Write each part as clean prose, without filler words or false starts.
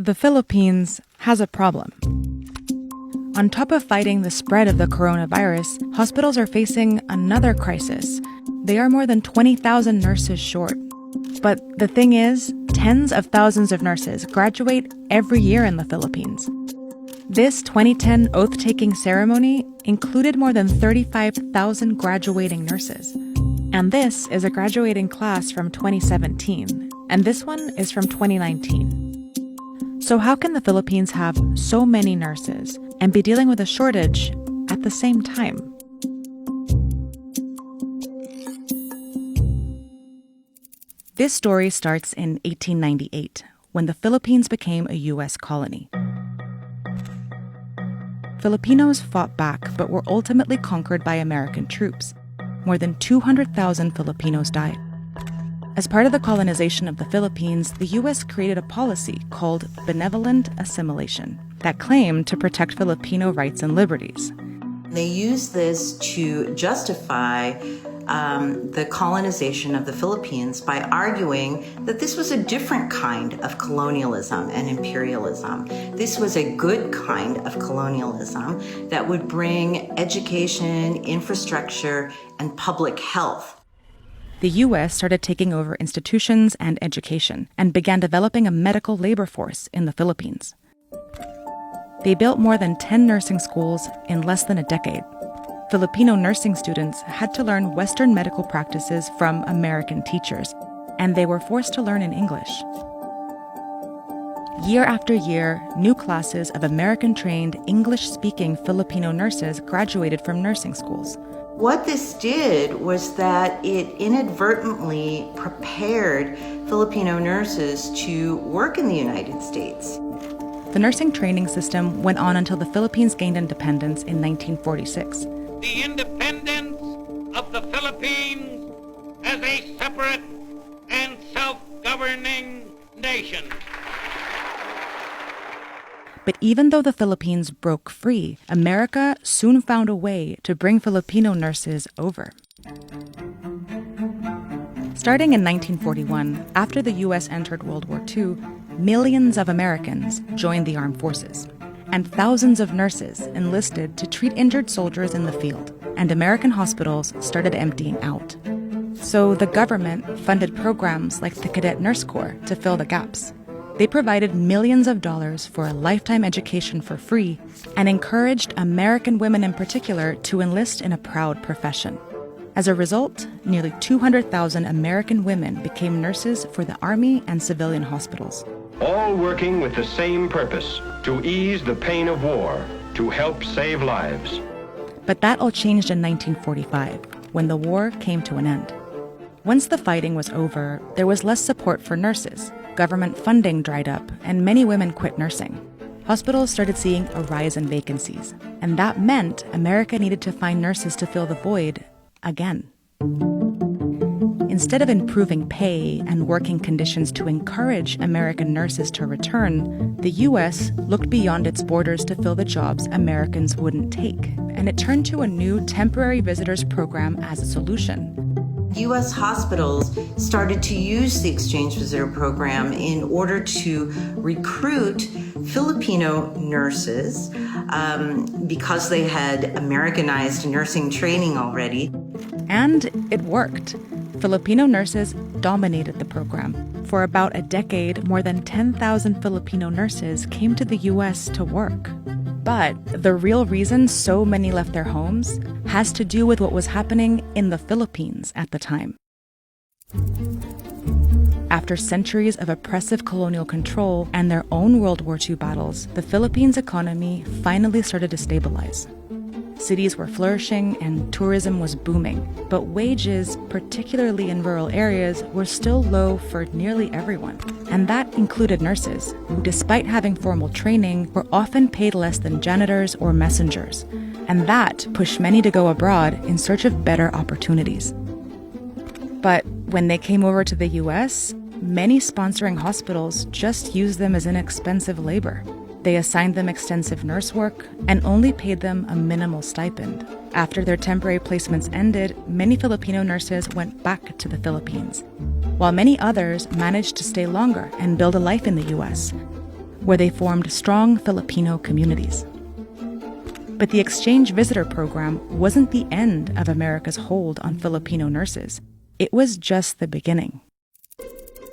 The Philippines has a problem. On top of fighting the spread of the coronavirus, hospitals are facing another crisis. They are more than 20,000 nurses short. But the thing is, tens of thousands of nurses graduate every year in the Philippines. This 2010 oath-taking ceremony included more than 35,000 graduating nurses. And this is a graduating class from 2017, and this one is from 2019. So how can the Philippines have so many nurses and be dealing with a shortage at the same time? This story starts in 1898, when the Philippines became a U.S. colony. Filipinos fought back but were ultimately conquered by American troops. More than 200,000 Filipinos died. As part of the colonization of the Philippines, the U.S. created a policy called benevolent assimilation that claimed to protect Filipino rights and liberties. They used this to justify the colonization of the Philippines by arguing that this was a different kind of colonialism and imperialism. This was a good kind of colonialism that would bring education, infrastructure, and public health. The U.S. started taking over institutions and education and began developing a medical labor force in the Philippines. They built more than 10 nursing schools in less than a decade. Filipino nursing students had to learn Western medical practices from American teachers, and they were forced to learn in English. Year after year, new classes of American-trained, English-speaking Filipino nurses graduated from nursing schools. What this did was that it inadvertently prepared Filipino nurses to work in the United States. The nursing training system went on until the Philippines gained independence in 1946. The independence of the Philippines as a separate and self-governing nation. But even though the Philippines broke free, America soon found a way to bring Filipino nurses over. Starting in 1941, after the U.S. entered World War II, millions of Americans joined the armed forces, and thousands of nurses enlisted to treat injured soldiers in the field, and American hospitals started emptying out. So the government funded programs like the Cadet Nurse Corps to fill the gaps. They provided millions of dollars for a lifetime education for free and encouraged American women in particular to enlist in a proud profession. As a result, nearly 200,000 American women became nurses for the Army and civilian hospitals. All working with the same purpose, to ease the pain of war, to help save lives. But that all changed in 1945, when the war came to an end. Once the fighting was over, there was less support for nurses. Government funding dried up, and many women quit nursing. Hospitals started seeing a rise in vacancies, and that meant America needed to find nurses to fill the void again. Instead of improving pay and working conditions to encourage American nurses to return, the U.S. looked beyond its borders to fill the jobs Americans wouldn't take, and it turned to a new temporary visitors program as a solution. U.S. hospitals started to use the exchange visitor program in order to recruit Filipino nurses because they had Americanized nursing training already. And it worked. Filipino nurses dominated the program. For about a decade, more than 10,000 Filipino nurses came to the U.S. to work. But the real reason so many left their homes has to do with what was happening in the Philippines at the time. After centuries of oppressive colonial control and their own World War II battles, the Philippines' economy finally started to stabilize. Cities were flourishing and tourism was booming, but wages, particularly in rural areas, were still low for nearly everyone. And that included nurses, who despite having formal training, were often paid less than janitors or messengers. And that pushed many to go abroad in search of better opportunities. But when they came over to the US, many sponsoring hospitals just used them as inexpensive labor. They assigned them extensive nurse work and only paid them a minimal stipend. After their temporary placements ended, many Filipino nurses went back to the Philippines, while many others managed to stay longer and build a life in the U.S. where they formed strong Filipino communities. But the exchange visitor program wasn't the end of America's hold on Filipino nurses. It was just the beginning.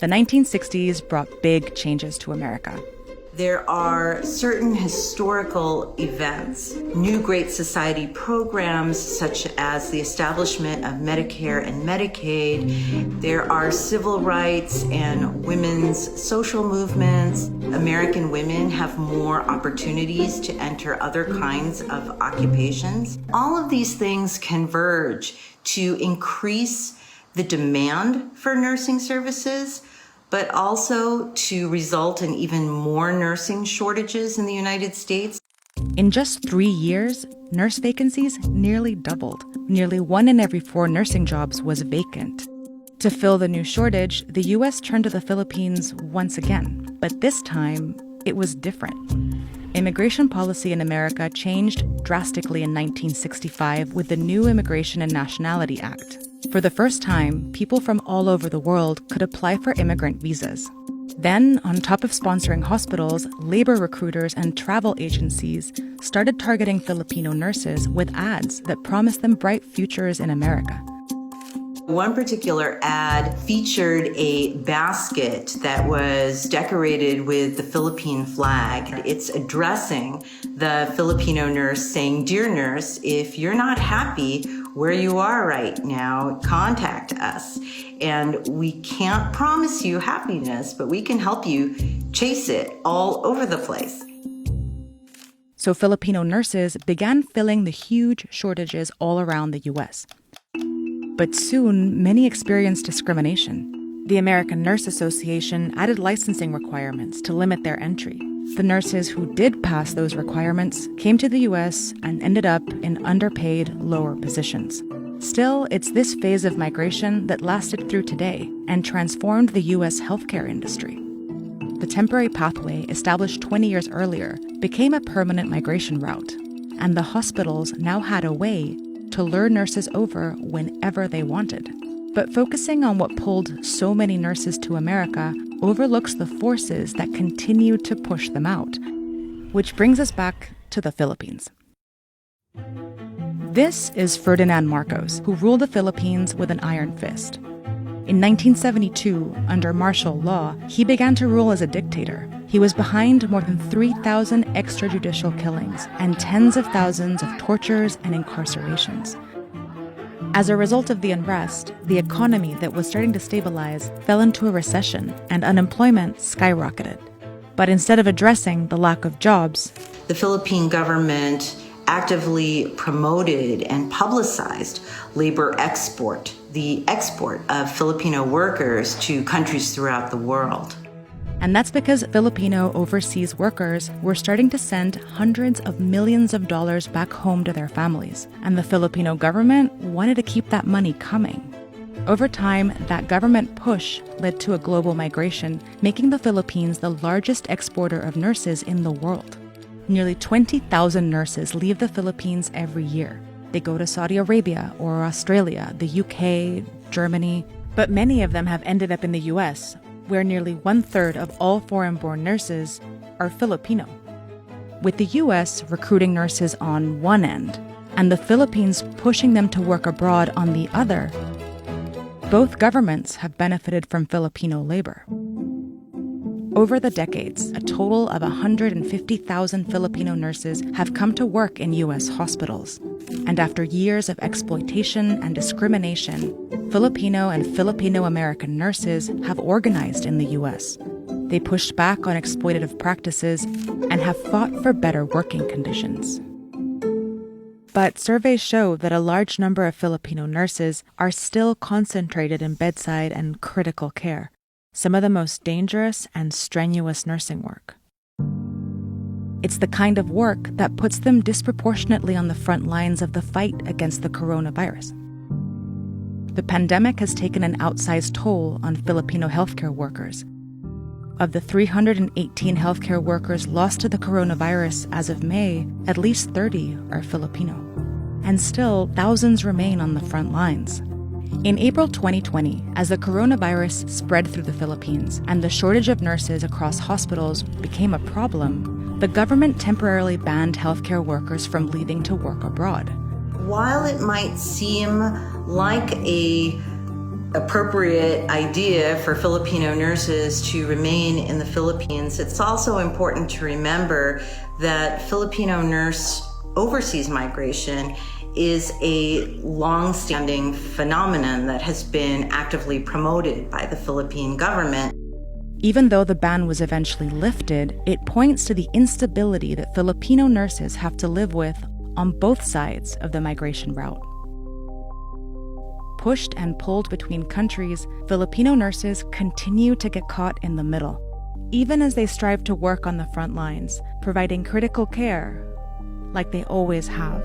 The 1960s brought big changes to America. There are certain historical events, new Great Society programs such as the establishment of Medicare and Medicaid. There are civil rights and women's social movements. American women have more opportunities to enter other kinds of occupations. All of these things converge to increase the demand for nursing services, but also to result in even more nursing shortages in the United States. In just 3 years, nurse vacancies nearly doubled. Nearly 1 in every 4 nursing jobs was vacant. To fill the new shortage, the U.S. turned to the Philippines once again, but this time, it was different. Immigration policy in America changed drastically in 1965 with the new Immigration and Nationality Act. For the first time, people from all over the world could apply for immigrant visas. Then, on top of sponsoring hospitals, labor recruiters and travel agencies started targeting Filipino nurses with ads that promised them bright futures in America. One particular ad featured a basket that was decorated with the Philippine flag. It's addressing the Filipino nurse saying, "Dear nurse, if you're not happy where you are right now, contact us. And we can't promise you happiness, but we can help you chase it all over the place." So Filipino nurses began filling the huge shortages all around the U.S. But soon, many experienced discrimination. The American Nurse Association added licensing requirements to limit their entry. The nurses who did pass those requirements came to the U.S. and ended up in underpaid, lower positions. Still, it's this phase of migration that lasted through today and transformed the U.S. healthcare industry. The temporary pathway, established 20 years earlier, became a permanent migration route, and the hospitals now had a way to lure nurses over whenever they wanted. But focusing on what pulled so many nurses to America overlooks the forces that continue to push them out. Which brings us back to the Philippines. This is Ferdinand Marcos, who ruled the Philippines with an iron fist. In 1972, under martial law, he began to rule as a dictator. He was behind more than 3,000 extrajudicial killings and tens of thousands of tortures and incarcerations. As a result of the unrest, the economy that was starting to stabilize fell into a recession and unemployment skyrocketed. But instead of addressing the lack of jobs, the Philippine government actively promoted and publicized labor export, the export of Filipino workers to countries throughout the world. And that's because Filipino overseas workers were starting to send hundreds of millions of dollars back home to their families, and the Filipino government wanted to keep that money coming. Over time, that government push led to a global migration, making the Philippines the largest exporter of nurses in the world. Nearly 20,000 nurses leave the Philippines every year. They go to Saudi Arabia or Australia, the UK, Germany, but many of them have ended up in the US, where nearly 1/3 of all foreign-born nurses are Filipino. With the US recruiting nurses on one end and the Philippines pushing them to work abroad on the other, both governments have benefited from Filipino labor. Over the decades, a total of 150,000 Filipino nurses have come to work in U.S. hospitals. And after years of exploitation and discrimination, Filipino and Filipino-American nurses have organized in the U.S. They pushed back on exploitative practices and have fought for better working conditions. But surveys show that a large number of Filipino nurses are still concentrated in bedside and critical care, some of the most dangerous and strenuous nursing work. It's the kind of work that puts them disproportionately on the front lines of the fight against the coronavirus. The pandemic has taken an outsized toll on Filipino healthcare workers. Of the 318 healthcare workers lost to the coronavirus as of May, at least 30 are Filipino. And still, thousands remain on the front lines. In April 2020, as the coronavirus spread through the Philippines and the shortage of nurses across hospitals became a problem, the government temporarily banned healthcare workers from leaving to work abroad. While it might seem like a appropriate idea for Filipino nurses to remain in the Philippines, it's also important to remember that Filipino nurse overseas migration is a long-standing phenomenon that has been actively promoted by the Philippine government. Even though the ban was eventually lifted, it points to the instability that Filipino nurses have to live with on both sides of the migration route. Pushed and pulled between countries, Filipino nurses continue to get caught in the middle, even as they strive to work on the front lines, providing critical care like they always have.